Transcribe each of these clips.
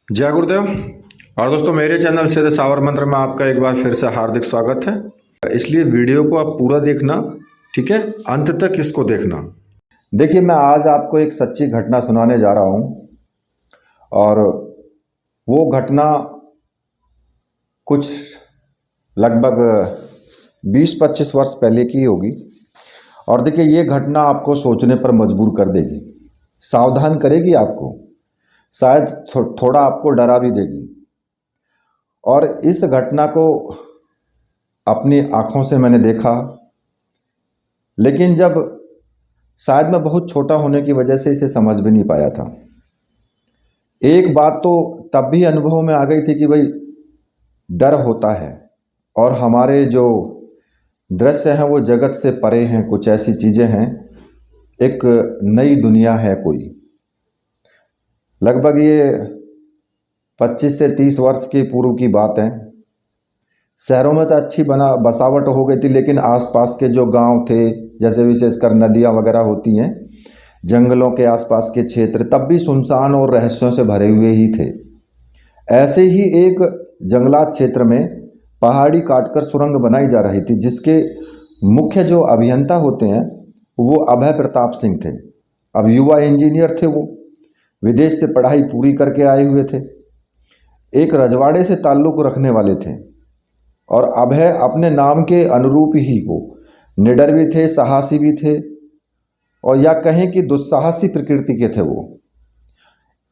जय गुरुदेव। और दोस्तों, मेरे चैनल से सावर मंत्र में आपका एक बार फिर से हार्दिक स्वागत है। इसलिए वीडियो को आप पूरा देखना, ठीक है, अंत तक इसको देखना। देखिए, मैं आज आपको एक सच्ची घटना सुनाने जा रहा हूँ और वो घटना कुछ लगभग 20-25 वर्ष पहले की होगी। और देखिए, ये घटना आपको सोचने पर मजबूर कर देगी, सावधान करेगी आपको, शायद थोड़ा आपको डरा भी देगी। और इस घटना को अपनी आँखों से मैंने देखा, लेकिन जब शायद मैं बहुत छोटा होने की वजह से इसे समझ भी नहीं पाया था। एक बात तो तब भी अनुभव में आ गई थी कि भाई डर होता है और हमारे जो दृश्य हैं वो जगत से परे हैं, कुछ ऐसी चीज़ें हैं, एक नई दुनिया है कोई। लगभग ये 25 से 30 वर्ष के पूर्व की बात है। शहरों में तो अच्छी बसावट हो गई थी, लेकिन आसपास के जो गांव थे, जैसे विशेषकर नदियां वगैरह होती हैं, जंगलों के आसपास के क्षेत्र तब भी सुनसान और रहस्यों से भरे हुए ही थे। ऐसे ही एक जंगलात क्षेत्र में पहाड़ी काटकर सुरंग बनाई जा रही थी, जिसके मुख्य जो अभियंता होते हैं वो अभय प्रताप सिंह थे। अब युवा इंजीनियर थे, वो विदेश से पढ़ाई पूरी करके आए हुए थे, एक रजवाड़े से ताल्लुक़ रखने वाले थे। और अभय अपने नाम के अनुरूप ही वो निडर भी थे, साहसी भी थे, और या कहें कि दुस्साहसी प्रकृति के थे वो।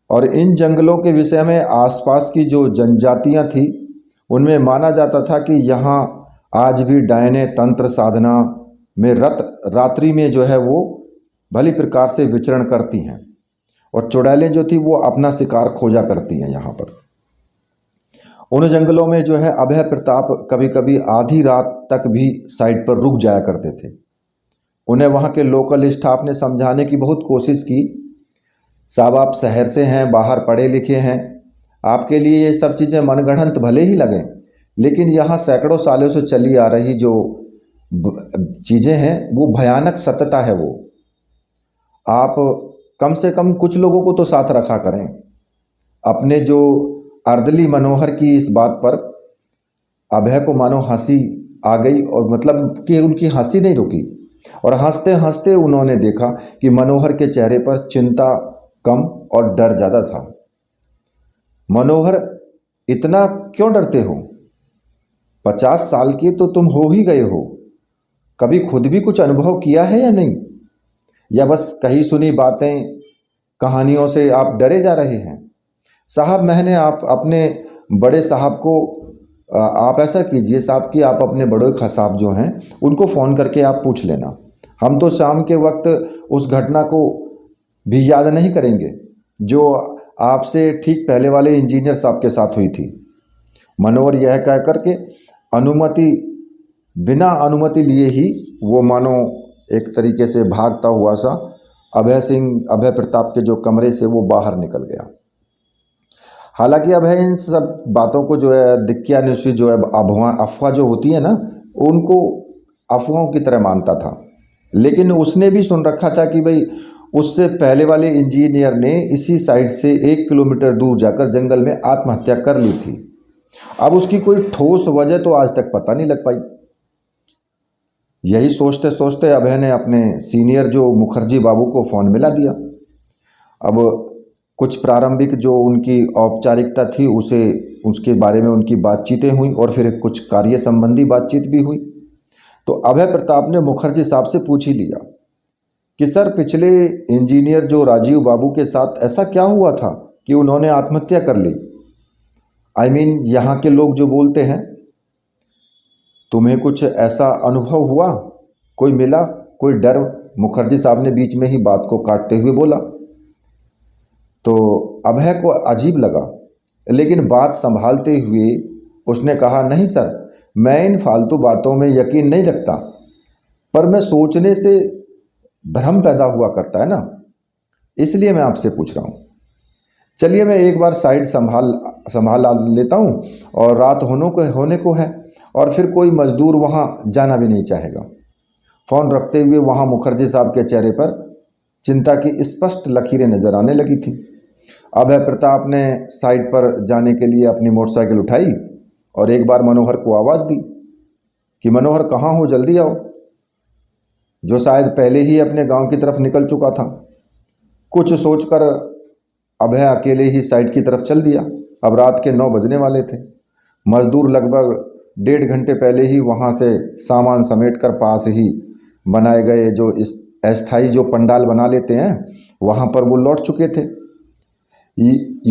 और इन जंगलों के विषय में आसपास की जो जनजातियां थी उनमें माना जाता था कि यहाँ आज भी डायने तंत्र साधना में रात्रि में जो है वो भली प्रकार से विचरण करती हैं, और चुड़ैलें जो थी वो अपना शिकार खोजा करती हैं यहाँ पर। उन जंगलों में जो है अभय प्रताप कभी कभी आधी रात तक भी साइड पर रुक जाया करते थे। उन्हें वहाँ के लोकल स्टाफ ने समझाने की बहुत कोशिश की, साहब आप शहर से हैं, बाहर पढ़े लिखे हैं, आपके लिए ये सब चीज़ें मनगढ़ंत भले ही लगें, लेकिन यहाँ सैकड़ों सालों से चली आ रही जो चीज़ें हैं वो भयानक सत्यता है। वो आप कम से कम कुछ लोगों को तो साथ रखा करें। अपने जो अर्दली मनोहर की इस बात पर अभय को मानो हंसी आ गई, और मतलब कि उनकी हंसी नहीं रुकी, और हंसते हंसते उन्होंने देखा कि मनोहर के चेहरे पर चिंता कम और डर ज़्यादा था। मनोहर, इतना क्यों डरते हो? 50 साल के तो तुम हो ही गए हो, कभी खुद भी कुछ अनुभव किया है या नहीं, या बस कही सुनी बातें कहानियों से आप डरे जा रहे हैं? साहब, मैंने आप अपने बड़े साहब को आप ऐसा कीजिए साहब कि आप अपने बड़े साहब जो हैं उनको फ़ोन करके आप पूछ लेना। हम तो शाम के वक्त उस घटना को भी याद नहीं करेंगे जो आपसे ठीक पहले वाले इंजीनियर साहब के साथ हुई थी। मनोहर यह कह करके बिना अनुमति लिए ही वो मानो एक तरीके से भागता हुआ सा अभय प्रताप के जो कमरे से वो बाहर निकल गया। हालांकि अभय इन सब बातों को जो है दिक्यानुशी जो है अफवाह जो होती है ना, उनको अफवाहों की तरह मानता था। लेकिन उसने भी सुन रखा था कि भाई उससे पहले वाले इंजीनियर ने इसी साइड से 1 किलोमीटर दूर जाकर जंगल में आत्महत्या कर ली थी। अब उसकी कोई ठोस वजह तो आज तक पता नहीं लग पाई। यही सोचते सोचते अभय ने अपने सीनियर जो मुखर्जी बाबू को फ़ोन मिला दिया। अब कुछ प्रारंभिक जो उनकी औपचारिकता थी उसके बारे में उनकी बातचीतें हुई, और फिर कुछ कार्य संबंधी बातचीत भी हुई। तो अभय प्रताप ने मुखर्जी साहब से पूछ ही लिया कि सर, पिछले इंजीनियर जो राजीव बाबू के साथ ऐसा क्या हुआ था कि उन्होंने आत्महत्या कर ली? यहाँ के लोग जो बोलते हैं, तुम्हें कुछ ऐसा अनुभव हुआ, कोई मिला, कोई डर? मुखर्जी साहब ने बीच में ही बात को काटते हुए बोला। तो अभय को अजीब लगा, लेकिन बात संभालते हुए उसने कहा, नहीं सर, मैं इन फालतू बातों में यकीन नहीं रखता, पर मैं सोचने से भ्रम पैदा हुआ करता है ना, इसलिए मैं आपसे पूछ रहा हूँ। चलिए, मैं एक बार साइड संभाल लेता हूँ, और रात होने को है, और फिर कोई मजदूर वहाँ जाना भी नहीं चाहेगा। फ़ोन रखते हुए वहाँ मुखर्जी साहब के चेहरे पर चिंता की स्पष्ट लकीरें नजर आने लगी थी। अभय प्रताप ने साइड पर जाने के लिए अपनी मोटरसाइकिल उठाई और एक बार मनोहर को आवाज़ दी कि मनोहर कहाँ हो, जल्दी आओ, जो शायद पहले ही अपने गांव की तरफ निकल चुका था। कुछ सोचकर अभय अकेले ही साइड की तरफ चल दिया। अब रात के 9 बजने वाले थे। मजदूर लगभग 1.5 घंटे पहले ही वहां से सामान समेटकर पास ही बनाए गए जो इस अस्थाई जो पंडाल बना लेते हैं वहां पर वो लौट चुके थे।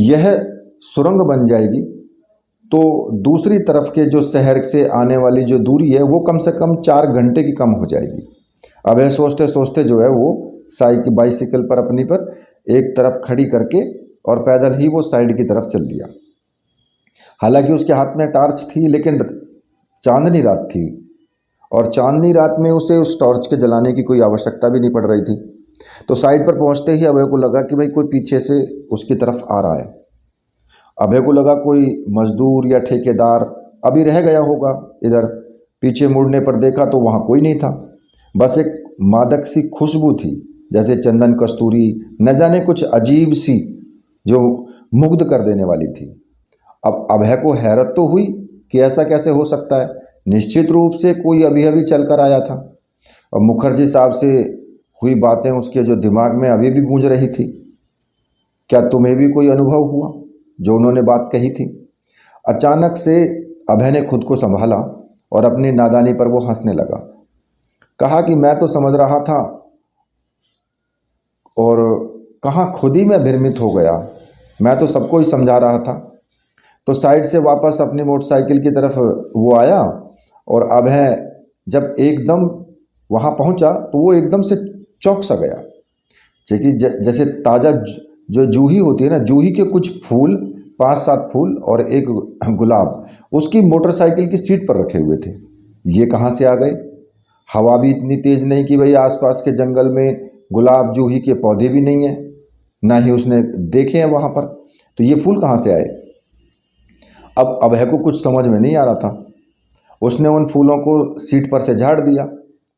यह सुरंग बन जाएगी तो दूसरी तरफ के जो शहर से आने वाली जो दूरी है वो कम से कम 4 घंटे की कम हो जाएगी। अब यह सोचते सोचते जो है वो बाइसिकल पर अपनी पर एक तरफ खड़ी करके और पैदल ही वो साइड की तरफ चल दिया। हालांकि उसके हाथ में टॉर्च थी, लेकिन चांदनी रात थी और चांदनी रात में उसे उस टॉर्च के जलाने की कोई आवश्यकता भी नहीं पड़ रही थी। तो साइड पर पहुंचते ही अभय को लगा कि भाई कोई पीछे से उसकी तरफ आ रहा है। अभय को लगा कोई मजदूर या ठेकेदार अभी रह गया होगा इधर। पीछे मुड़ने पर देखा तो वहाँ कोई नहीं था, बस एक मादक सी खुशबू थी, जैसे चंदन कस्तूरी, न जाने कुछ अजीब सी जो मुग्ध कर देने वाली थी। अब अभय को हैरत तो हुई कि ऐसा कैसे हो सकता है। निश्चित रूप से कोई अभी अभी चल कर आया था और मुखर्जी साहब से हुई बातें उसके जो दिमाग में अभी भी गूंज रही थी। क्या तुम्हें भी कोई अनुभव हुआ जो उन्होंने बात कही थी? अचानक से अभय ने खुद को संभाला और अपनी नादानी पर वो हंसने लगा। कहा कि मैं तो समझ रहा था और कहाँ खुद ही मैं भ्रमित हो गया। मैं तो सबको ही समझा रहा था। तो साइड से वापस अपनी मोटरसाइकिल की तरफ वो आया और अभय जब एकदम वहाँ पहुँचा तो वो एकदम से चौंक सा गया। जैसे ताज़ा जो जूही होती है ना, जूही के कुछ फूल, 5-7 फूल और एक गुलाब उसकी मोटरसाइकिल की सीट पर रखे हुए थे। ये कहाँ से आ गए? हवा भी इतनी तेज़ नहीं कि भाई आसपास के जंगल में गुलाब जूही के पौधे भी नहीं हैं, ना ही उसने देखे हैं वहाँ पर, तो ये फूल कहाँ से आए? अब अभय को कुछ समझ में नहीं आ रहा था। उसने उन फूलों को सीट पर से झाड़ दिया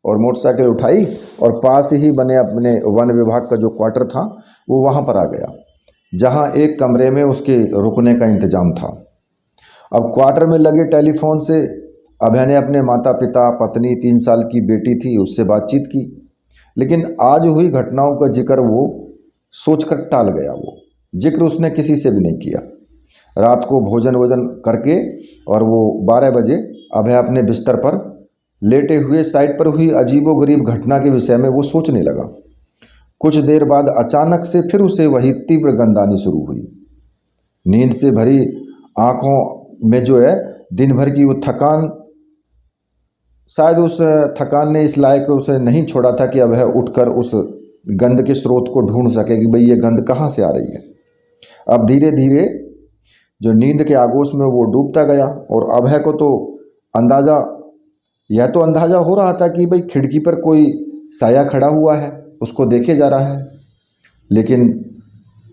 और मोटरसाइकिल उठाई और पास ही बने अपने वन विभाग का जो क्वार्टर था वो वहाँ पर आ गया, जहाँ एक कमरे में उसके रुकने का इंतजाम था। अब क्वार्टर में लगे टेलीफोन से अभय ने अपने माता पिता, पत्नी, 3 साल की बेटी थी, उससे बातचीत की। लेकिन आज हुई घटनाओं का जिक्र वो सोचकर टाल गया। वो जिक्र उसने किसी से भी नहीं किया। रात को भोजन वोजन करके और वो 12 बजे अभय अपने बिस्तर पर लेटे हुए साइड पर हुई अजीबोगरीब घटना के विषय में वो सोचने लगा। कुछ देर बाद अचानक से फिर उसे वही तीव्र गंधानी शुरू हुई। नींद से भरी आंखों में जो है दिन भर की वो थकान, शायद उस थकान ने इस लायक उसे नहीं छोड़ा था कि अभय उठकर उस गंध के स्रोत को ढूंढ सके कि भाई ये गंध कहाँ से आ रही है। अब धीरे धीरे जो नींद के आगोश में वो डूबता गया और अभय को तो अंदाजा हो रहा था कि भाई खिड़की पर कोई साया खड़ा हुआ है, उसको देखे जा रहा है, लेकिन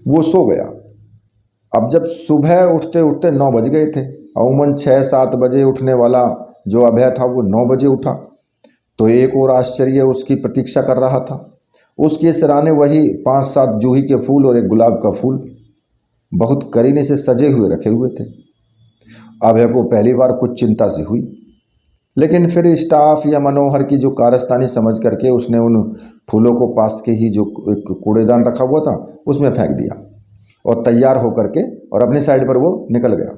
वो सो गया। अब जब सुबह उठते उठते 9 बज गए थे। अमूमन 6-7 बजे उठने वाला जो अभय था वो 9 बजे उठा, तो एक और आश्चर्य उसकी प्रतीक्षा कर रहा था। उसके सिराने वही 5-7 जूही के फूल और एक गुलाब का फूल बहुत करीने से सजे हुए रखे हुए थे। अभय को पहली बार कुछ चिंता सी हुई, लेकिन फिर स्टाफ या मनोहर की जो कारस्तानी समझ करके उसने उन फूलों को पास के ही जो एक कूड़ेदान रखा हुआ था उसमें फेंक दिया और तैयार होकर के और अपनी साइड पर वो निकल गया।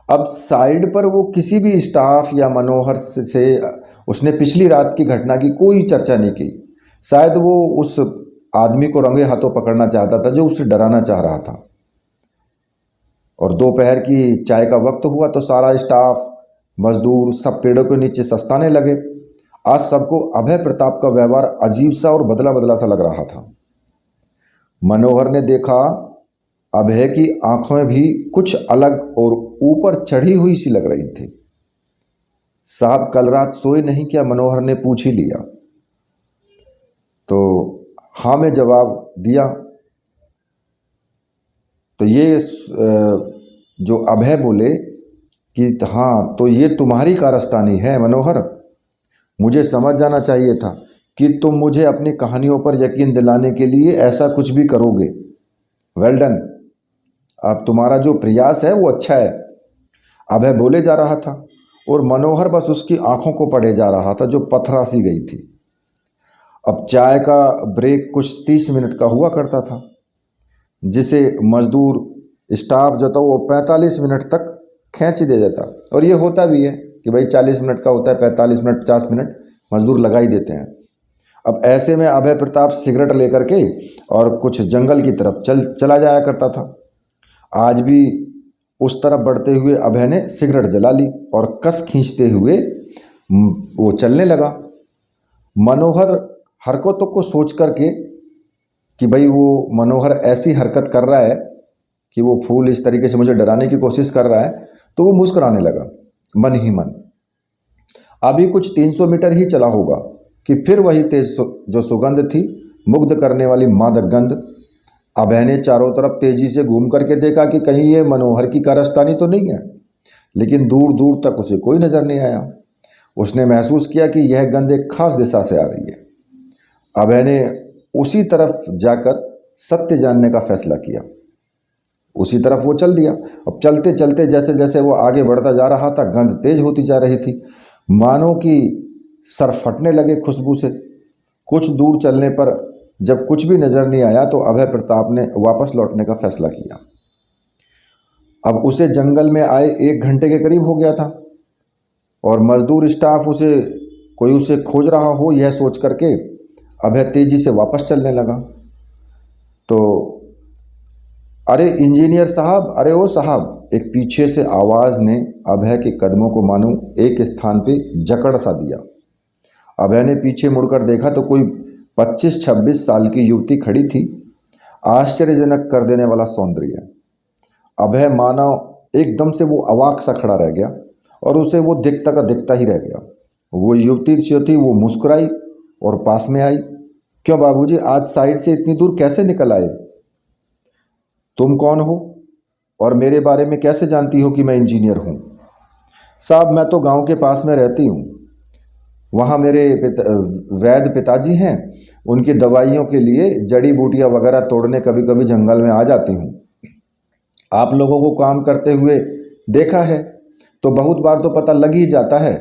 अब साइड पर वो किसी भी स्टाफ या मनोहर से उसने पिछली रात की घटना की कोई चर्चा नहीं की। शायद वो उस आदमी को रंगे हाथों पकड़ना चाहता था जो उसे डराना चाह रहा था। और दोपहर की चाय का वक्त हुआ तो सारा स्टाफ, मजदूर सब पेड़ों के नीचे सस्ताने लगे। आज सबको अभय प्रताप का व्यवहार अजीब सा और बदला बदला सा लग रहा था। मनोहर ने देखा अभय की आंखें भी कुछ अलग और ऊपर चढ़ी हुई सी लग रही थी। साहब कल रात सोए नहीं क्या? मनोहर ने पूछ ही लिया। तो हाँ में जवाब दिया। तो ये जो अभय बोले कि हाँ, तो ये तुम्हारी कारस्तानी है मनोहर। मुझे समझ जाना चाहिए था कि तुम मुझे अपनी कहानियों पर यकीन दिलाने के लिए ऐसा कुछ भी करोगे। वेल डन, अब तुम्हारा जो प्रयास है वो अच्छा है, अभय बोले जा रहा था। और मनोहर बस उसकी आंखों को पढ़े जा रहा था जो पथरा सी गई थी। अब चाय का ब्रेक कुछ 30 मिनट का हुआ करता था, जिसे मजदूर स्टाफ जो था वो 45 मिनट तक खींच दे देता। और ये होता भी है कि भाई 40 मिनट का होता है, 45 मिनट 50 मिनट मजदूर लगा ही देते हैं। अब ऐसे में अभय प्रताप सिगरेट लेकर के और कुछ जंगल की तरफ चला जाया करता था। आज भी उस तरफ बढ़ते हुए अभय ने सिगरेट जला ली और कस खींचते हुए वो चलने लगा। मनोहर हरकतों को सोच करके कि भाई वो मनोहर ऐसी हरकत कर रहा है कि वो फूल इस तरीके से मुझे डराने की कोशिश कर रहा है, तो वो मुस्कुराने लगा मन ही मन। अभी कुछ 300 मीटर ही चला होगा कि फिर वही तेज जो सुगंध थी, मुग्ध करने वाली मादक गंध। अभय ने चारों तरफ तेजी से घूम करके देखा कि कहीं ये मनोहर की कारस्तानी तो नहीं है, लेकिन दूर दूर तक उसे कोई नजर नहीं आया। उसने महसूस किया कि यह गंध एक खास दिशा से आ रही है। अभय ने उसी तरफ जाकर सत्य जानने का फैसला किया। उसी तरफ वो चल दिया। अब चलते चलते जैसे जैसे वो आगे बढ़ता जा रहा था, गंध तेज होती जा रही थी, मानो कि सर फटने लगे खुशबू से। कुछ दूर चलने पर जब कुछ भी नजर नहीं आया तो अभय प्रताप ने वापस लौटने का फैसला किया। अब उसे जंगल में आए 1 घंटे के करीब हो गया था और मजदूर स्टाफ उसे खोज रहा हो, यह सोच करके अभय तेजी से वापस चलने लगा। तो अरे इंजीनियर साहब, अरे ओ साहब, एक पीछे से आवाज ने अभय के कदमों को मानो एक स्थान पे जकड़ सा दिया। अभय ने पीछे मुड़कर देखा तो कोई 25-26 साल की युवती खड़ी थी, आश्चर्यजनक कर देने वाला सौंदर्य। अभय मानो एकदम से वो अवाक सा खड़ा रह गया और उसे वो दिखता का दिखता ही रह गया। वो युवती जो थी वो मुस्कुराई और पास में आई। क्यों बाबूजी, आज साइड से इतनी दूर कैसे निकल आए? तुम कौन हो और मेरे बारे में कैसे जानती हो कि मैं इंजीनियर हूँ? साहब, मैं तो गांव के पास में रहती हूँ। वहाँ मेरे वैद्य पिताजी हैं, उनकी दवाइयों के लिए जड़ी बूटियाँ वगैरह तोड़ने कभी कभी जंगल में आ जाती हूँ। आप लोगों को काम करते हुए देखा है तो बहुत बार तो पता लग ही जाता है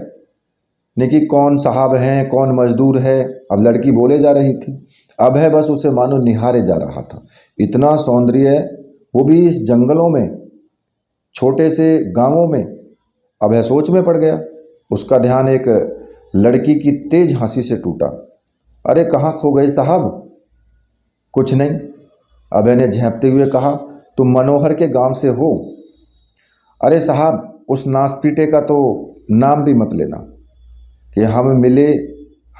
नहीं कि कौन साहब हैं, कौन मजदूर है। अब लड़की बोले जा रही थी। अभय बस उसे मानो निहारे जा रहा था। इतना सौंदर्य, वो भी इस जंगलों में, छोटे से गांवों में। अभय सोच में पड़ गया। उसका ध्यान एक लड़की की तेज हंसी से टूटा। अरे कहाँ खो गए साहब? कुछ नहीं, अभय ने झेंपते हुए कहा। तुम मनोहर के गांव से हो? अरे साहब, उस नासपीटे का तो नाम भी मत लेना कि हम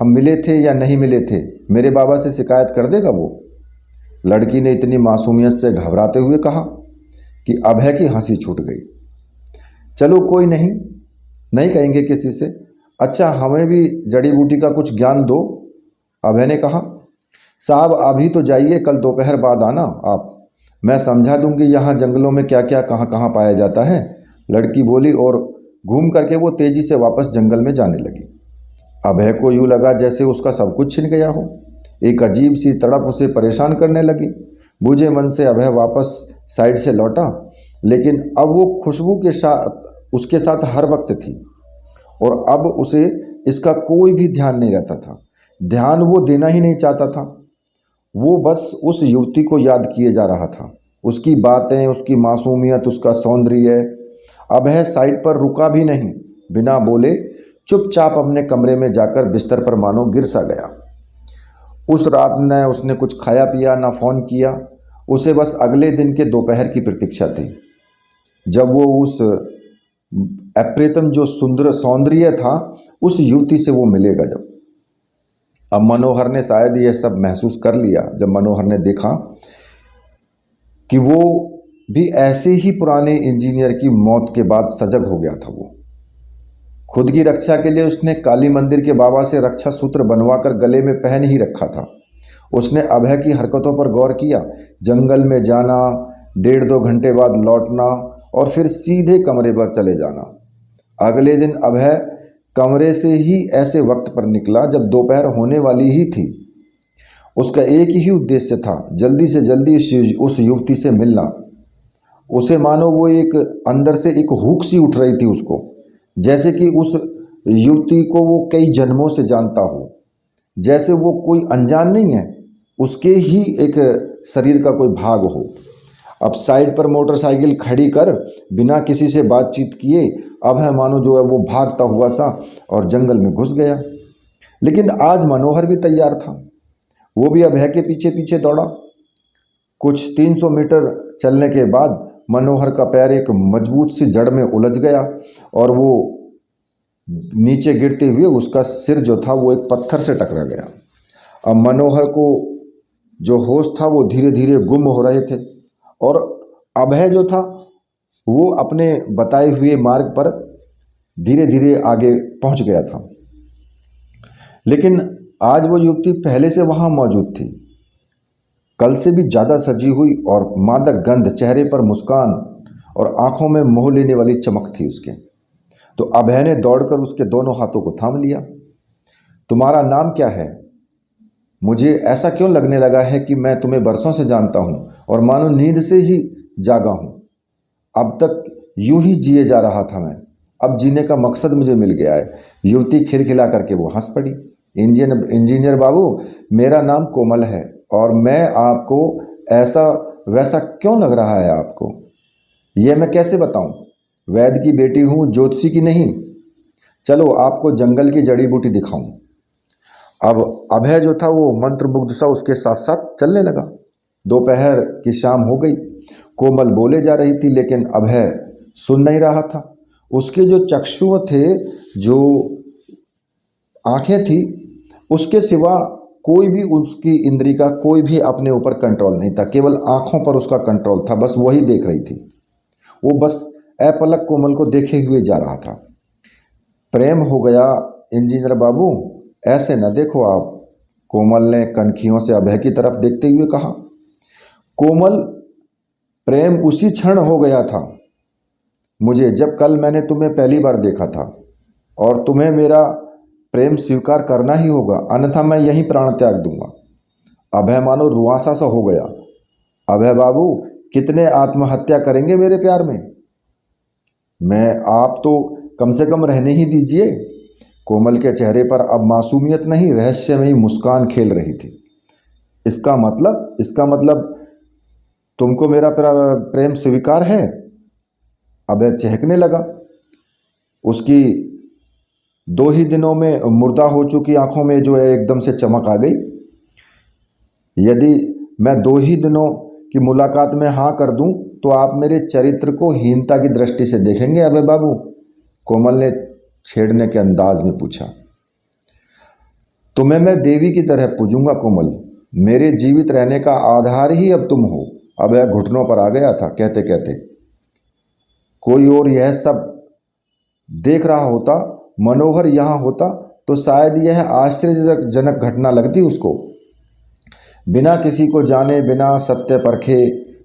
मिले थे या नहीं मिले थे, मेरे बाबा से शिकायत कर देगा वो। लड़की ने इतनी मासूमियत से घबराते हुए कहा कि अभय की हंसी छूट गई। चलो कोई नहीं, नहीं कहेंगे किसी से। अच्छा, हमें भी जड़ी बूटी का कुछ ज्ञान दो, अभय ने कहा। साहब अभी तो जाइए, कल दोपहर बाद आना आप, मैं समझा दूंगी यहाँ जंगलों में क्या क्या कहाँ कहाँ पाया जाता है। लड़की बोली और घूम करके वो तेजी से वापस जंगल में जाने लगी। अभय को यूँ लगा जैसे उसका सब कुछ छिन गया हो। एक अजीब सी तड़प उसे परेशान करने लगी। बूझे मन से अभय वापस साइड से लौटा, लेकिन अब वो खुशबू के साथ उसके साथ हर वक्त थी और अब उसे इसका कोई भी ध्यान नहीं रहता था। ध्यान वो देना ही नहीं चाहता था। वो बस उस युवती को याद किए जा रहा था, उसकी बातें, उसकी मासूमियत, उसका सौंदर्य। अभय साइड पर रुका भी नहीं, बिना बोले चुपचाप अपने कमरे में जाकर बिस्तर पर मानो गिर सा गया। उस रात न उसने कुछ खाया पिया, ना फोन किया। उसे बस अगले दिन के दोपहर की प्रतीक्षा थी, जब वो उस अप्रतिम जो सुंदर सौंदर्य था उस युवती से वो मिलेगा। जब अब मनोहर ने शायद यह सब महसूस कर लिया जब मनोहर ने देखा कि वो भी ऐसे ही पुराने इंजीनियर की मौत के बाद सजग हो गया था। वो खुद की रक्षा के लिए उसने काली मंदिर के बाबा से रक्षा सूत्र बनवाकर गले में पहन ही रखा था। उसने अभय की हरकतों पर गौर किया। जंगल में जाना, 1.5-2 घंटे बाद लौटना और फिर सीधे कमरे पर चले जाना। अगले दिन अभय कमरे से ही ऐसे वक्त पर निकला जब दोपहर होने वाली ही थी। उसका एक ही उद्देश्य था, जल्दी से जल्दी उस युवती से मिलना। उसे मानो वो एक अंदर से एक हुक सी उठ रही थी उसको, जैसे कि उस युवती को वो कई जन्मों से जानता हो, जैसे वो कोई अनजान नहीं है, उसके ही एक शरीर का कोई भाग हो। अब साइड पर मोटरसाइकिल खड़ी कर बिना किसी से बातचीत किए अब है मानो जो है वो भागता हुआ सा और जंगल में घुस गया। लेकिन आज मनोहर भी तैयार था, वो भी अभय के पीछे पीछे दौड़ा। कुछ 300 मीटर चलने के बाद मनोहर का पैर एक मजबूत सी जड़ में उलझ गया और वो नीचे गिरते हुए उसका सिर जो था वो एक पत्थर से टकरा गया। अब मनोहर को जो होश था वो धीरे धीरे गुम हो रहे थे और अभय जो था वो अपने बताए हुए मार्ग पर धीरे धीरे आगे पहुंच गया था। लेकिन आज वो युवती पहले से वहां मौजूद थी, कल से भी ज़्यादा सजी हुई और मादक गंध, चेहरे पर मुस्कान और आंखों में मोह लेने वाली चमक थी उसके। तो अभय ने दौड़कर उसके दोनों हाथों को थाम लिया। तुम्हारा नाम क्या है? मुझे ऐसा क्यों लगने लगा है कि मैं तुम्हें बरसों से जानता हूं और मानो नींद से ही जागा हूं। अब तक यूं ही जिए जा रहा था मैं, अब जीने का मकसद मुझे मिल गया है। युवती खिलखिला करके वो हंस पड़ी। इंजीनियर बाबू, मेरा नाम कोमल है और मैं आपको ऐसा वैसा क्यों लग रहा है आपको? यह मैं कैसे बताऊं? वैद्य की बेटी हूं, ज्योतिषी की नहीं। चलो आपको जंगल की जड़ी बूटी दिखाऊं। अब अभय जो था वो मंत्रमुग्ध सा उसके साथ साथ चलने लगा। दोपहर की शाम हो गई। कोमल बोले जा रही थी लेकिन अभय सुन नहीं रहा था। उसके जो चक्षु थे, जो आंखें थी, उसके सिवा कोई भी उसकी इंद्री का कोई भी अपने ऊपर कंट्रोल नहीं था। केवल आंखों पर उसका कंट्रोल था, बस वही देख रही थी। वो बस अपलक कोमल को देखे हुए जा रहा था। प्रेम हो गया इंजीनियर बाबू, ऐसे न देखो आप, कोमल ने कनखियों से अभय की तरफ देखते हुए कहा। कोमल, प्रेम उसी क्षण हो गया था मुझे जब कल मैंने तुम्हें पहली बार देखा था, और तुम्हें मेरा प्रेम स्वीकार करना ही होगा, अन्यथा मैं यहीं प्राण त्याग दूंगा। अभय मानो रुआंसा सा हो गया। अभय बाबू, कितने आत्महत्या करेंगे मेरे प्यार में? मैं आप तो कम से कम रहने ही दीजिए। कोमल के चेहरे पर अब मासूमियत नहीं, रहस्यमयी मुस्कान खेल रही थी। इसका मतलब तुमको मेरा प्रेम स्वीकार है? अभय चहकने लगा। उसकी 2 ही दिनों में मुर्दा हो चुकी आंखों में जो है एकदम से चमक आ गई। यदि मैं 2 ही दिनों की मुलाकात में हाँ कर दूं तो आप मेरे चरित्र को हीनता की दृष्टि से देखेंगे अभय बाबू? कोमल ने छेड़ने के अंदाज में पूछा। तुम्हें मैं देवी की तरह पूजूंगा कोमल, मेरे जीवित रहने का आधार ही अब तुम हो। अभय घुटनों पर आ गया था कहते कहते। कोई और यह सब देख रहा होता, मनोहर यहाँ होता, तो शायद यह आश्चर्यजनक घटना लगती उसको। बिना किसी को जाने, बिना सत्य परखे,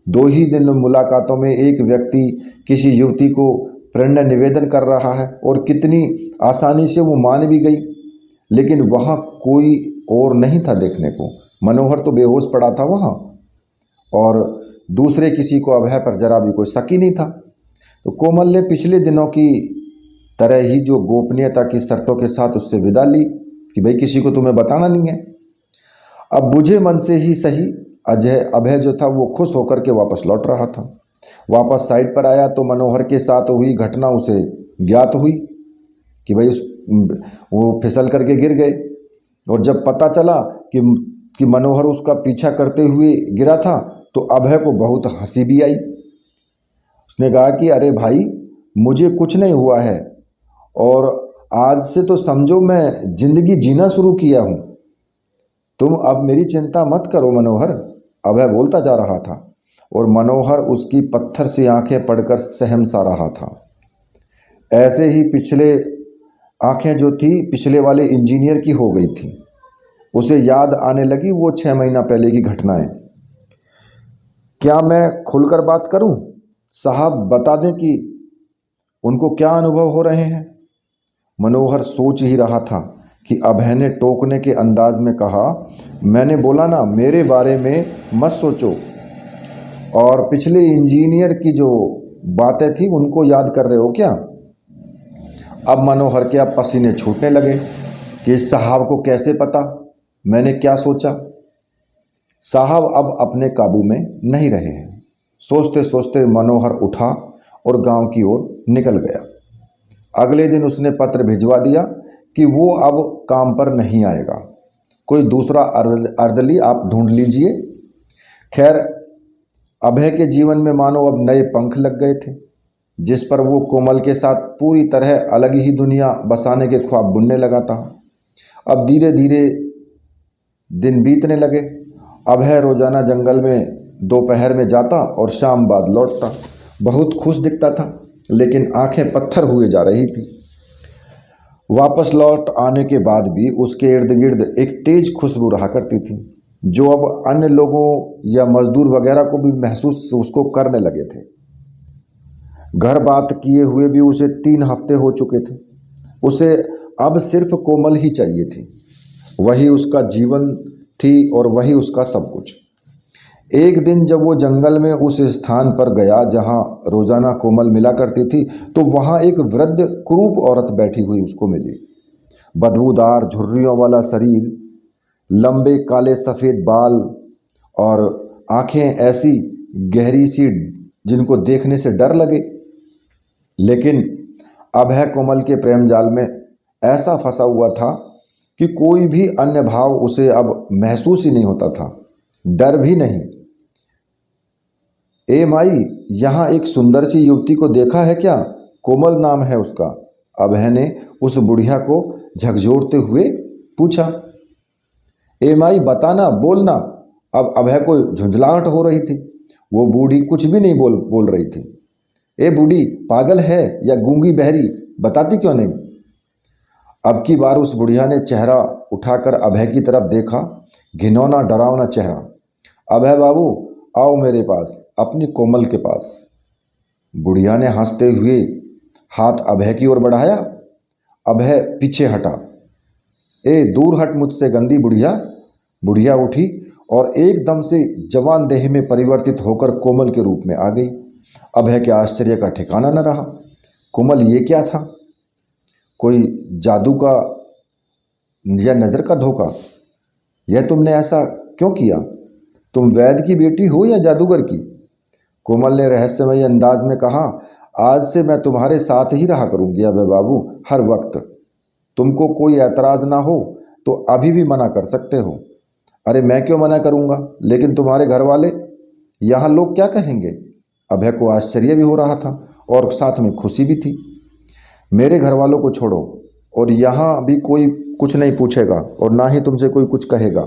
2 ही दिन मुलाकातों में एक व्यक्ति किसी युवती को प्रेरणा निवेदन कर रहा है और कितनी आसानी से वो मान भी गई। लेकिन वहाँ कोई और नहीं था देखने को। मनोहर तो बेहोश पड़ा था वहाँ, और दूसरे किसी को अभय पर जरा भी कोई शक ही नहीं था। तो कोमल ने पिछले दिनों की तरह ही जो गोपनीयता की शर्तों के साथ उससे विदा ली कि भाई किसी को तुम्हें बताना नहीं है। अब बुझे मन से ही सही, अभय जो था वो खुश होकर के वापस लौट रहा था। वापस साइड पर आया तो मनोहर के साथ हुई घटना उसे ज्ञात हुई कि भाई वो फिसल करके गिर गए। और जब पता चला कि मनोहर उसका पीछा करते हुए गिरा था तो अभय को बहुत हंसी भी आई। उसने कहा कि अरे भाई, मुझे कुछ नहीं हुआ है और आज से तो समझो मैं जिंदगी जीना शुरू किया हूँ। तुम अब मेरी चिंता मत करो मनोहर, अभय बोलता जा रहा था। और मनोहर उसकी पत्थर सी आंखें पढ़कर सहम सा रहा था। ऐसे ही पिछले आंखें जो थी पिछले वाले इंजीनियर की हो गई थी। उसे याद आने लगी वो 6 महीना पहले की घटनाएं। क्या मैं खुलकर बात करूं? साहब बता दें कि उनको क्या अनुभव हो रहे हैं। मनोहर सोच ही रहा था कि अभय ने टोकने के अंदाज में कहा, मैंने बोला ना मेरे बारे में मत सोचो, और पिछले इंजीनियर की जो बातें थी उनको याद कर रहे हो क्या? अब मनोहर के अब पसीने छूटने लगे कि साहब को कैसे पता मैंने क्या सोचा। साहब अब अपने काबू में नहीं रहे हैं। सोचते सोचते मनोहर उठा और गांव की ओर निकल गया। अगले दिन उसने पत्र भिजवा दिया कि वो अब काम पर नहीं आएगा, कोई दूसरा अर्दली आप ढूंढ लीजिए। खैर, अभय के जीवन में मानो अब नए पंख लग गए थे, जिस पर वो कोमल के साथ पूरी तरह अलग ही दुनिया बसाने के ख्वाब बुनने लगा था। अब धीरे धीरे दिन बीतने लगे। अभय रोजाना जंगल में दोपहर में जाता और शाम बाद लौटता। बहुत खुश दिखता था, लेकिन आंखें पत्थर हुए जा रही थी। वापस लौट आने के बाद भी उसके इर्द गिर्द एक तेज खुशबू रहा करती थी, जो अब अन्य लोगों या मजदूर वगैरह को भी महसूस उसको करने लगे थे। घर बात किए हुए भी उसे 3 हफ्ते हो चुके थे। उसे अब सिर्फ कोमल ही चाहिए थी। वही उसका जीवन थी और वही उसका सब कुछ। एक दिन जब वो जंगल में उस स्थान पर गया जहां रोजाना कोमल मिला करती थी, तो वहां एक वृद्ध कुरूप औरत बैठी हुई उसको मिली। बदबूदार झुर्रियों वाला शरीर, लंबे काले सफ़ेद बाल और आंखें ऐसी गहरी सी जिनको देखने से डर लगे। लेकिन अभय कोमल के प्रेम जाल में ऐसा फंसा हुआ था कि कोई भी अन्य भाव उसे अब महसूस ही नहीं होता था, डर भी नहीं। ए माई, यहाँ एक सुंदर सी युवती को देखा है क्या? कोमल नाम है उसका। अभय ने उस बुढ़िया को झकझोरते हुए पूछा। ए माई, बताना, बोलना। अब अभय को झुंझलाहट हो रही थी। वो बूढ़ी कुछ भी नहीं बोल रही थी। ए बूढ़ी, पागल है या गूंगी बहरी, बताती क्यों नहीं? अब की बार उस बुढ़िया ने चेहरा उठाकर अभय की तरफ देखा, घिनौना डरावना चेहरा। अभय बाबू, आओ मेरे पास, अपनी कोमल के पास। बुढ़िया ने हंसते हुए हाथ अभय की ओर बढ़ाया। अभय पीछे हटा। ए दूर हट मुझसे गंदी बुढ़िया। बुढ़िया उठी और एकदम से जवान देह में परिवर्तित होकर कोमल के रूप में आ गई। अभय के आश्चर्य का ठिकाना न रहा। कोमल, ये क्या था? कोई जादू का या नज़र का धोखा? यह तुमने ऐसा क्यों किया? तुम वैद्य की बेटी हो या जादूगर की? कोमल ने रहस्यमयी अंदाज में कहा, आज से मैं तुम्हारे साथ ही रहा करूंगी अभय बाबू, हर वक्त। तुमको कोई ऐतराज़ ना हो तो अभी भी मना कर सकते हो। अरे मैं क्यों मना करूंगा, लेकिन तुम्हारे घर वाले, यहाँ लोग क्या कहेंगे? अभय को आश्चर्य भी हो रहा था और साथ में खुशी भी थी। मेरे घर वालों को छोड़ो, और यहाँ भी कोई कुछ नहीं पूछेगा और ना ही तुमसे कोई कुछ कहेगा।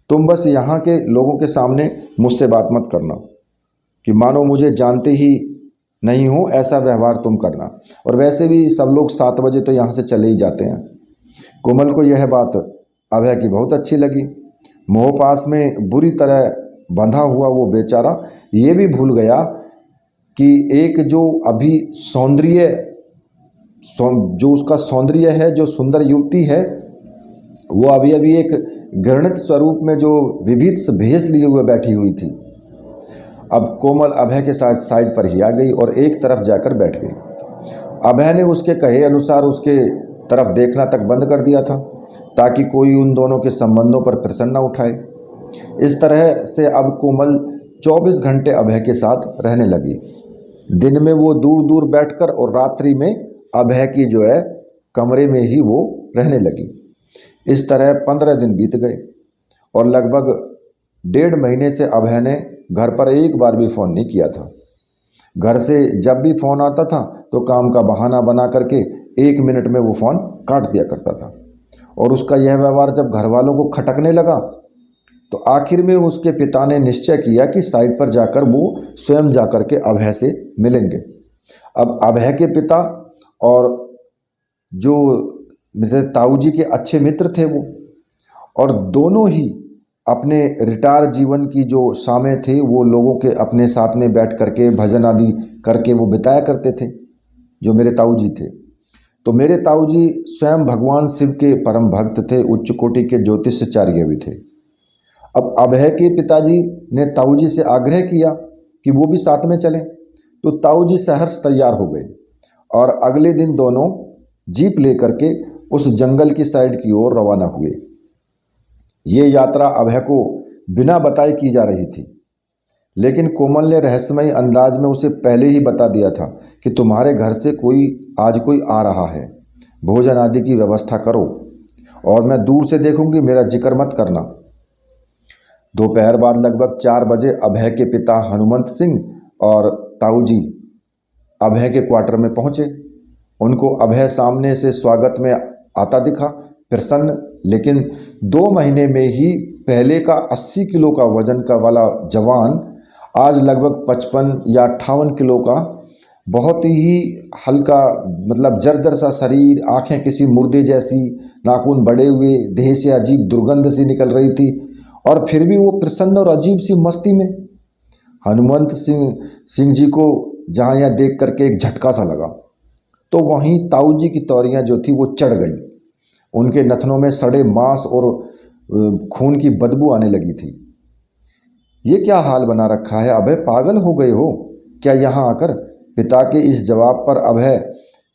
तुम बस यहाँ के लोगों के सामने मुझसे बात मत करना कि मानो मुझे जानते ही नहीं हो, ऐसा व्यवहार तुम करना। और वैसे भी सब लोग 7 बजे तो यहाँ से चले ही जाते हैं। कोमल को यह बात अभय की बहुत अच्छी लगी। मोहपास में बुरी तरह बंधा हुआ वो बेचारा ये भी भूल गया कि एक जो अभी जो उसका सौंदर्य है, जो सुंदर युवती है, वो अभी अभी एक घृणित स्वरूप में जो विभत्स भेष लिए हुए बैठी हुई थी। अब कोमल अभय के साथ साइड पर ही आ गई और एक तरफ जाकर बैठ गई। अभय ने उसके कहे अनुसार उसके तरफ देखना तक बंद कर दिया था, ताकि कोई उन दोनों के संबंधों पर प्रश्न न उठाए। इस तरह से अब कोमल 24 घंटे अभय के साथ रहने लगी। दिन में वो दूर दूर बैठकर और रात्रि में अभय की जो है कमरे में ही वो रहने लगी। इस तरह 15 दिन बीत गए और लगभग 1.5 महीने से अभय ने घर पर एक बार भी फ़ोन नहीं किया था। घर से जब भी फ़ोन आता था तो काम का बहाना बना करके 1 मिनट में वो फ़ोन काट दिया करता था। और उसका यह व्यवहार जब घर वालों को खटकने लगा तो आखिर में उसके पिता ने निश्चय किया कि साइट पर जाकर वो स्वयं जाकर के अभय से मिलेंगे। अब अभय के पिता और जो मेरे ताऊ जी के अच्छे मित्र थे वो, और दोनों ही अपने रिटायर जीवन की जो शामें थे वो लोगों के अपने साथ में बैठ करके भजन आदि करके वो बिताया करते थे, जो मेरे ताऊ जी थे। तो मेरे ताऊ जी स्वयं भगवान शिव के परम भक्त थे, उच्च कोटि के ज्योतिषाचार्य भी थे। अब अभय के पिताजी ने ताऊ जी से आग्रह किया कि वो भी साथ में चलें, तो ताऊ जी सहर्ष तैयार हो गए और अगले दिन दोनों जीप लेकर के उस जंगल की साइड की ओर रवाना हुए। ये यात्रा अभय को बिना बताए की जा रही थी, लेकिन कोमल ने रहस्यमयी अंदाज में उसे पहले ही बता दिया था कि तुम्हारे घर से आज कोई आ रहा है, भोजन आदि की व्यवस्था करो और मैं दूर से देखूंगी, मेरा जिक्र मत करना। दोपहर बाद लगभग 4 बजे अभय के पिता हनुमंत सिंह और ताऊ जी अभय के क्वार्टर में पहुंचे। उनको अभय सामने से स्वागत में आता दिखा, प्रसन्न, लेकिन 2 महीने में ही पहले का 80 किलो का वजन का वाला जवान आज लगभग 55 या 58 किलो का बहुत ही हल्का, मतलब जर्जर सा शरीर, आंखें किसी मुर्दे जैसी, नाखून बड़े हुए, देह से अजीब दुर्गंध सी निकल रही थी और फिर भी वो प्रसन्न और अजीब सी मस्ती में। हनुमंत सिंह जी को जहाँ यह देख करके एक झटका सा लगा, तो वहीं ताऊ जी की तौरियाँ जो थी वो चढ़ गई। उनके नथनों में सड़े मांस और खून की बदबू आने लगी थी। ये क्या हाल बना रखा है अभय, पागल हो गए हो क्या यहाँ आकर? पिता के इस जवाब पर अभय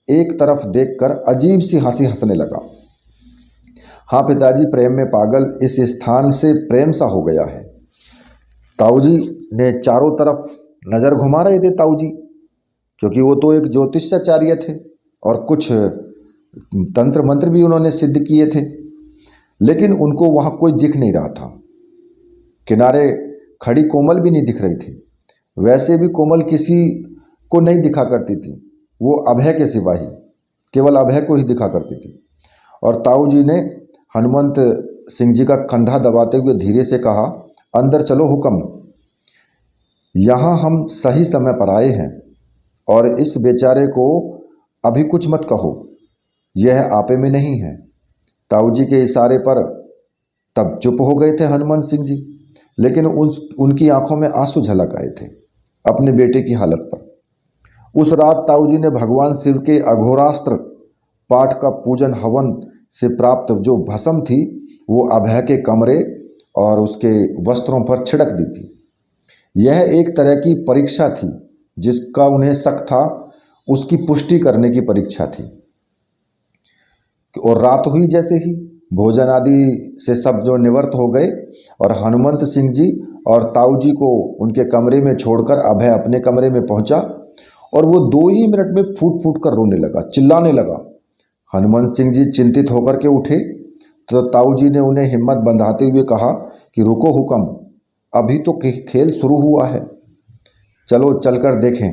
एक तरफ देखकर अजीब सी हंसी हंसने लगा। हाँ पिताजी, प्रेम में पागल, इस स्थान से प्रेम सा हो गया है। ताऊ जी ने चारों तरफ नज़र घुमा रहे थे ताऊ जी, क्योंकि वो तो एक ज्योतिषाचार्य थे और कुछ तंत्र मंत्र भी उन्होंने सिद्ध किए थे, लेकिन उनको वहाँ कोई दिख नहीं रहा था। किनारे खड़ी कोमल भी नहीं दिख रही थी। वैसे भी कोमल किसी को नहीं दिखा करती थी, वो अभय के सिवा ही केवल अभय को ही दिखा करती थी। और ताऊ जी ने हनुमंत सिंह जी का कंधा दबाते हुए धीरे से कहा, अंदर चलो हुक्म, यहाँ हम सही समय पर आए हैं और इस बेचारे को अभी कुछ मत कहो, यह आपे में नहीं है। ताऊ जी के इशारे पर तब चुप हो गए थे हनुमंत सिंह जी, लेकिन उनकी आंखों में आंसू झलक आए थे अपने बेटे की हालत पर। उस रात ताऊ जी ने भगवान शिव के अघोरास्त्र पाठ का पूजन हवन से प्राप्त जो भस्म थी वो अभय के कमरे और उसके वस्त्रों पर छिड़क दी थी। यह एक तरह की परीक्षा थी जिसका उन्हें शक था, उसकी पुष्टि करने की परीक्षा थी। और रात हुई जैसे ही भोजन आदि से सब जो निवृत्त हो गए और हनुमंत सिंह जी और ताऊ जी को उनके कमरे में छोड़कर अभय अपने कमरे में पहुंचा और वो 2 ही मिनट में फूट फूट कर रोने लगा, चिल्लाने लगा। हनुमंत सिंह जी चिंतित होकर के उठे तो ताऊ जी ने उन्हें हिम्मत बंधाते हुए कहा कि रुको हुक्म, अभी तो खेल शुरू हुआ है, चलो चलकर देखें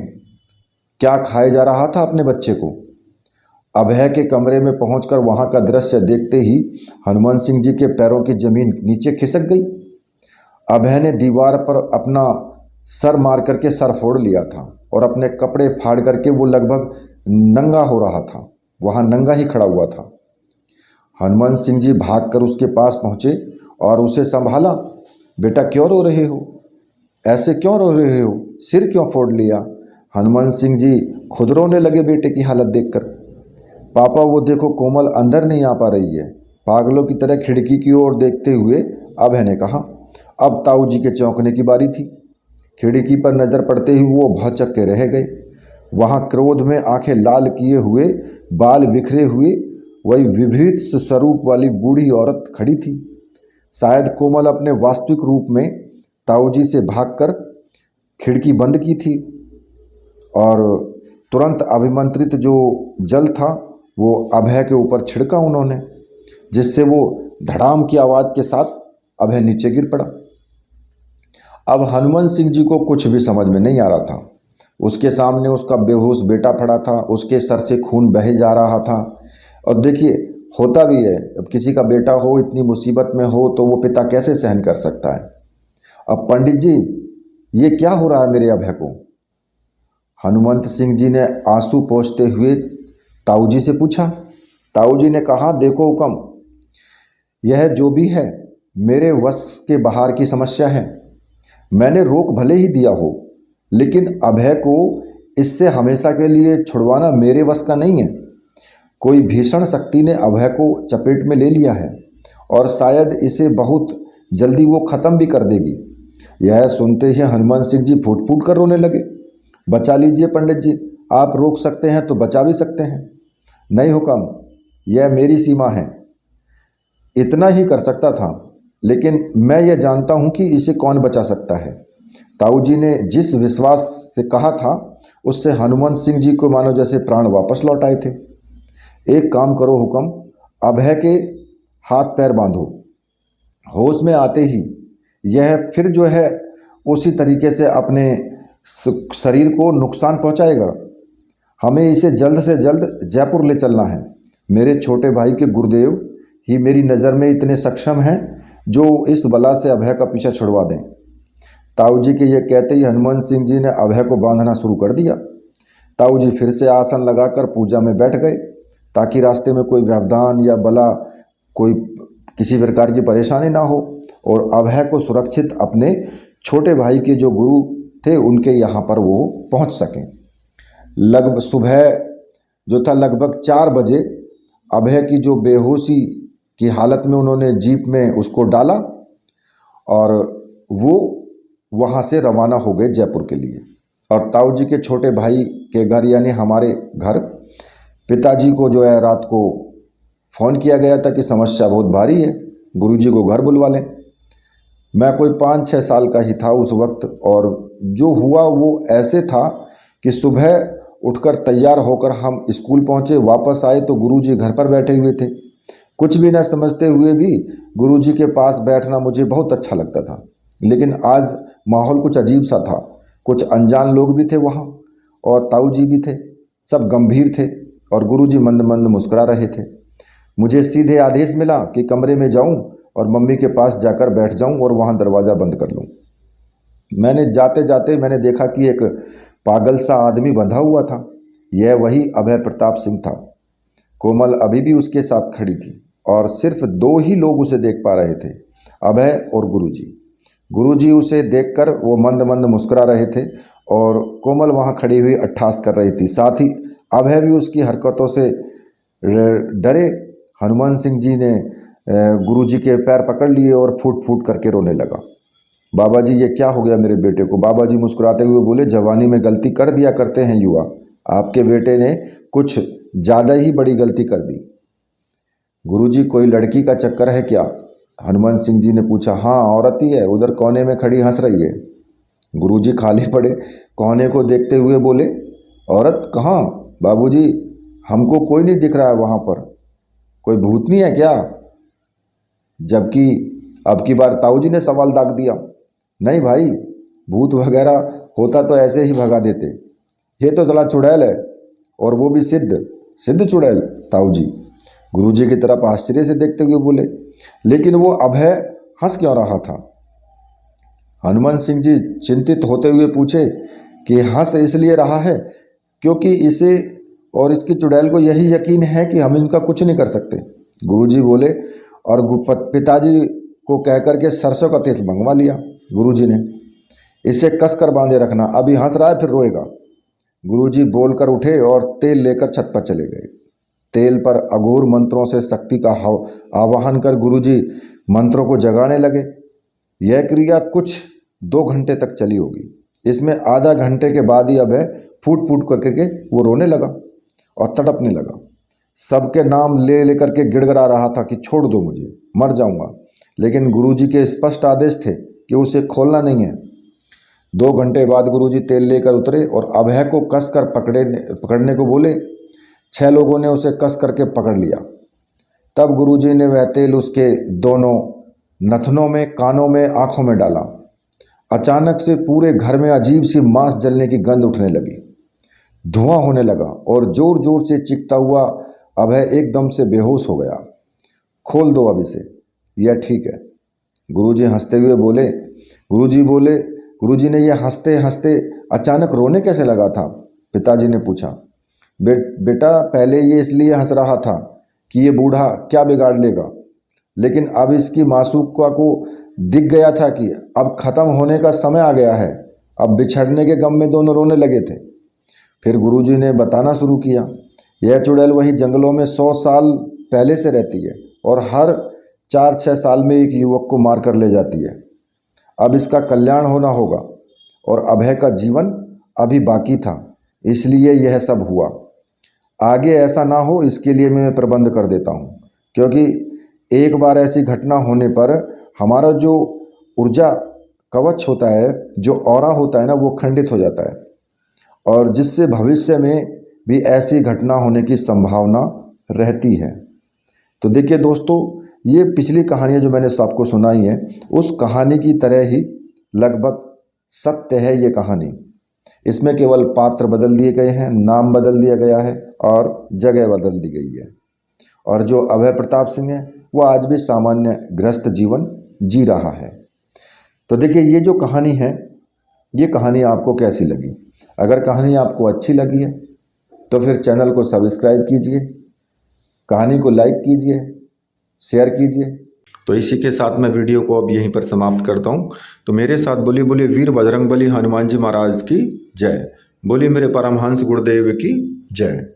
क्या खाया जा रहा था अपने बच्चे को। अभय के कमरे में पहुंचकर वहां का दृश्य देखते ही हनुमंत सिंह जी के पैरों की जमीन नीचे खिसक गई। अभय ने दीवार पर अपना सर मार करके सर फोड़ लिया था और अपने कपड़े फाड़ करके वो लगभग नंगा हो रहा था, वहां नंगा ही खड़ा हुआ था। हनुमंत सिंह जी भागकर उसके पास पहुंचे और उसे संभाला। बेटा क्यों रो रहे हो, ऐसे क्यों रो रहे हो, सिर क्यों फोड़ लिया? हनुमंत सिंह जी खुद रोने लगे बेटे की हालत देखकर। पापा वो देखो कोमल अंदर नहीं आ पा रही है, पागलों की तरह खिड़की की ओर देखते हुए अभय ने कहा। अब ताऊ जी के चौंकने की बारी थी। खिड़की पर नजर पड़ते ही वो भौचक्के रह गए। वहां क्रोध में आंखें लाल किए हुए, बाल बिखरे हुए वही विभीत स्वरूप वाली बूढ़ी औरत खड़ी थी। शायद कोमल अपने वास्तविक रूप में ताऊ जी से भागकर खिड़की बंद की थी और तुरंत अभिमंत्रित जो जल था वो अभय के ऊपर छिड़का उन्होंने, जिससे वो धड़ाम की आवाज़ के साथ अभय नीचे गिर पड़ा। अब हनुमंत सिंह जी को कुछ भी समझ में नहीं आ रहा था। उसके सामने उसका बेहोश बेटा पड़ा था, उसके सर से खून बहे जा रहा था। और देखिए होता भी है, अब किसी का बेटा हो इतनी मुसीबत में हो तो वो पिता कैसे सहन कर सकता है। अब पंडित जी ये क्या हो रहा है मेरे अभय को? हनुमंत सिंह जी ने आंसू पोंछते हुए ताऊ जी से पूछा। ताऊ जी ने कहा, देखो हुक्म, यह जो भी है मेरे वश के बाहर की समस्या है। मैंने रोक भले ही दिया हो, लेकिन अभय को इससे हमेशा के लिए छुड़वाना मेरे वश का नहीं है। कोई भीषण शक्ति ने अभय को चपेट में ले लिया है और शायद इसे बहुत जल्दी वो ख़त्म भी कर देगी। यह सुनते ही हनुमान सिंह जी फूट फूट कर रोने लगे। बचा लीजिए पंडित जी, आप रोक सकते हैं तो बचा भी सकते हैं। नहीं हुक्म, यह मेरी सीमा है। इतना ही कर सकता था, लेकिन मैं यह जानता हूं कि इसे कौन बचा सकता है। ताऊ जी ने जिस विश्वास से कहा था, उससे हनुमान सिंह जी को मानो जैसे प्राण वापस लौट आए थे। एक काम करो हुक्म, अभय के हाथ पैर बांधो। होश में आते ही यह फिर जो है उसी तरीके से अपने शरीर को नुकसान पहुंचाएगा। हमें इसे जल्द से जल्द जयपुर ले चलना है। मेरे छोटे भाई के गुरुदेव ही मेरी नज़र में इतने सक्षम हैं जो इस बला से अभय का पीछा छुड़वा दें। ताऊ जी के ये कहते ही हनुमान सिंह जी ने अभय को बांधना शुरू कर दिया। ताऊ जी फिर से आसन लगाकर पूजा में बैठ गए ताकि रास्ते में कोई व्यवधान या बला, कोई किसी प्रकार की परेशानी ना हो और अभय को सुरक्षित अपने छोटे भाई के जो गुरु थे उनके यहाँ पर वो पहुँच सकें। लगभग सुबह जो था लगभग 4 बजे अभय की जो बेहोशी की हालत में उन्होंने जीप में उसको डाला और वो वहाँ से रवाना हो गए जयपुर के लिए। और ताऊ जी के छोटे भाई के घर यानी हमारे घर पिताजी को जो है रात को फ़ोन किया गया था कि समस्या बहुत भारी है, गुरुजी को घर बुलवा लें। मैं कोई 5-6 साल का ही था उस वक्त और जो हुआ वो ऐसे था कि सुबह उठकर तैयार होकर हम स्कूल पहुँचे, वापस आए तो गुरुजी घर पर बैठे हुए थे। कुछ भी न समझते हुए भी गुरुजी के पास बैठना मुझे बहुत अच्छा लगता था। लेकिन आज माहौल कुछ अजीब सा था। कुछ अनजान लोग भी थे वहाँ और ताऊ जी भी थे। सब गंभीर थे और गुरुजी मंद मंद मुस्कुरा रहे थे। मुझे सीधे आदेश मिला कि कमरे में जाऊं और मम्मी के पास जाकर बैठ जाऊं और वहां दरवाज़ा बंद कर लूं। मैंने जाते जाते मैंने देखा कि एक पागल सा आदमी बंधा हुआ था। यह वही अभय प्रताप सिंह था। कोमल अभी भी उसके साथ खड़ी थी और सिर्फ 2 ही लोग उसे देख पा रहे थे, अभय और गुरुजी। गुरुजी उसे देखकर वो मंद मंद मुस्कुरा रहे थे और कोमल वहाँ खड़ी हुई अट्ठास कर रही थी। साथ ही अभय भी उसकी हरकतों से डरे। हनुमान सिंह जी ने गुरुजी के पैर पकड़ लिए और फूट फूट करके रोने लगा। बाबा जी ये क्या हो गया मेरे बेटे को? बाबा जी मुस्कुराते हुए बोले, जवानी में गलती कर दिया करते हैं युवा, आपके बेटे ने कुछ ज़्यादा ही बड़ी गलती कर दी। गुरुजी कोई लड़की का चक्कर है क्या? हनुमान सिंह जी ने पूछा। हाँ औरत ही है, उधर कोने में खड़ी हंस रही है। गुरुजी खाली पड़े कोने को देखते हुए बोले, औरत कहाँ? बाबूजी हमको कोई नहीं दिख रहा है वहाँ पर, कोई भूतनी है क्या? जबकि अब की बार ताऊ जी ने सवाल दाग दिया। नहीं भाई, भूत वगैरह होता तो ऐसे ही भगा देते, ये तो जरा चुड़ैल है और वो भी सिद्ध चुड़ैल। ताऊ जी गुरुजी की तरफ आश्चर्य से देखते हुए बोले, लेकिन वो अभय हंस क्यों रहा था? हनुमान सिंह जी चिंतित होते हुए पूछे कि हंस इसलिए रहा है क्योंकि इसे और इसकी चुड़ैल को यही यकीन है कि हम इनका कुछ नहीं कर सकते। गुरुजी बोले और पिताजी को कहकर के सरसों का तेल मंगवा लिया गुरुजी ने। इसे कस कर बांधे रखना, अभी हंस रहा है फिर रोएगा। गुरुजी बोलकर उठे और तेल लेकर छत पर चले गए। तेल पर अघोर मंत्रों से शक्ति का आवाहन कर गुरुजी मंत्रों को जगाने लगे। यह क्रिया कुछ 2 घंटे तक चली होगी। इसमें आधा घंटे के बाद ही अभय फूट फूट करके वो रोने लगा और तड़पने लगा। सबके नाम ले लेकर के गिड़गिड़ा रहा था कि छोड़ दो मुझे, मर जाऊंगा। लेकिन गुरुजी के स्पष्ट आदेश थे कि उसे खोलना नहीं है। 2 घंटे बाद गुरुजी तेल लेकर उतरे और अभय को कस कर पकड़ने को बोले। 6 लोगों ने उसे कस करके पकड़ लिया। तब गुरुजी ने वह तेल उसके दोनों नथनों में, कानों में, आँखों में डाला। अचानक से पूरे घर में अजीब सी मांस जलने की गंध उठने लगी, धुआं होने लगा और जोर जोर से चीखता हुआ अभय एकदम से बेहोश हो गया। खोल दो अब इसे, यह ठीक है, गुरुजी हंसते हुए बोले। गुरुजी ने यह हंसते हंसते अचानक रोने कैसे लगा था? पिताजी ने पूछा। बेटा पहले ये इसलिए हंस रहा था कि ये बूढ़ा क्या बिगाड़ लेगा, लेकिन अब इसकी मासूका को दिख गया था कि अब ख़त्म होने का समय आ गया है। अब बिछड़ने के गम में दोनों रोने लगे थे। फिर गुरुजी ने बताना शुरू किया। यह चुड़ैल वहीं जंगलों में 100 साल पहले से रहती है और हर 4-6 साल में एक युवक को मार कर ले जाती है। अब इसका कल्याण होना होगा और अभय का जीवन अभी बाकी था, इसलिए यह सब हुआ। आगे ऐसा ना हो इसके लिए मैं प्रबंध कर देता हूँ, क्योंकि एक बार ऐसी घटना होने पर हमारा जो ऊर्जा कवच होता है, जो ऑरा होता है ना, वो खंडित हो जाता है और जिससे भविष्य में भी ऐसी घटना होने की संभावना रहती है। तो देखिए दोस्तों, ये पिछली कहानियाँ जो मैंने आपको सुनाई हैं, उस कहानी की तरह ही लगभग सत्य है ये कहानी। इसमें केवल पात्र बदल दिए गए हैं, नाम बदल दिया गया है और जगह बदल दी गई है। और जो अभय प्रताप सिंह है वो आज भी सामान्य गृहस्थ जीवन जी रहा है। तो देखिए, ये जो कहानी है, ये कहानी आपको कैसी लगी? अगर कहानी आपको अच्छी लगी है तो फिर चैनल को सब्सक्राइब कीजिए, कहानी को लाइक कीजिए, शेयर कीजिए। तो इसी के साथ मैं वीडियो को अब यहीं पर समाप्त करता हूँ। तो मेरे साथ बोली बोली वीर बजरंगबली हनुमान जी महाराज की जय, बोली मेरे परमहंस गुरुदेव की जय।